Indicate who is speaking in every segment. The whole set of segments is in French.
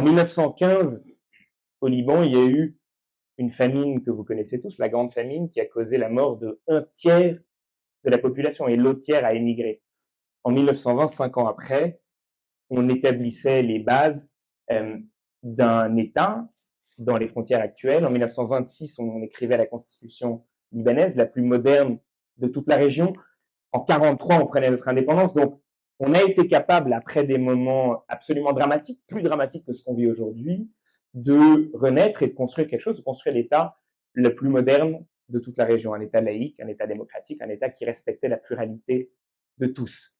Speaker 1: En 1915, au Liban, il y a eu une famine que vous connaissez tous, la grande famine, qui a causé la mort de 1/3 de la population et l'autre tiers a émigré. En 1920, 5 ans après, on établissait les bases d'un État dans les frontières actuelles. En 1926, on écrivait la constitution libanaise, la plus moderne de toute la région. En 1943, on prenait notre indépendance. Donc, on a été capable, après des moments absolument dramatiques, plus dramatiques que ce qu'on vit aujourd'hui, de renaître et de construire quelque chose, de construire l'État le plus moderne de toute la région, un État laïque, un État démocratique, un État qui respectait la pluralité de tous.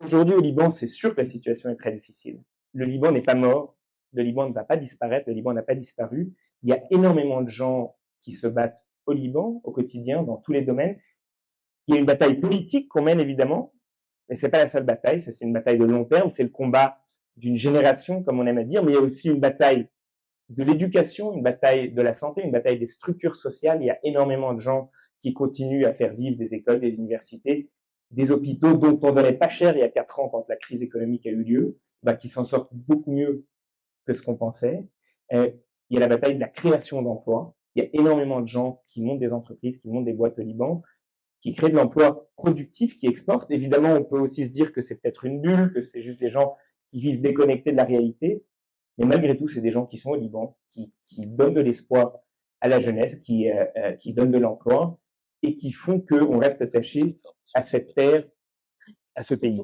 Speaker 1: Aujourd'hui, au Liban, c'est sûr que la situation est très difficile. Le Liban n'est pas mort, le Liban ne va pas disparaître, le Liban n'a pas disparu. Il y a énormément de gens qui se battent au Liban, au quotidien, dans tous les domaines. Il y a une bataille politique qu'on mène, évidemment, mais c'est pas la seule bataille, c'est une bataille de long terme, c'est le combat d'une génération, comme on aime à dire, mais il y a aussi une bataille de l'éducation, une bataille de la santé, une bataille des structures sociales. Il y a énormément de gens qui continuent à faire vivre des écoles, des universités, des hôpitaux dont on donnait pas cher il y a 4 ans quand la crise économique a eu lieu, qui s'en sortent beaucoup mieux que ce qu'on pensait. Il y a la bataille de la création d'emplois. Il y a énormément de gens qui montent des entreprises, qui montent des boîtes au Liban, qui créent de l'emploi productif, qui exportent. Évidemment, on peut aussi se dire que c'est peut-être une bulle, que c'est juste des gens qui vivent déconnectés de la réalité. Mais malgré tout, c'est des gens qui sont au Liban, qui donnent de l'espoir à la jeunesse, qui donnent de l'emploi et qui font qu'on reste attaché à cette terre, à ce pays.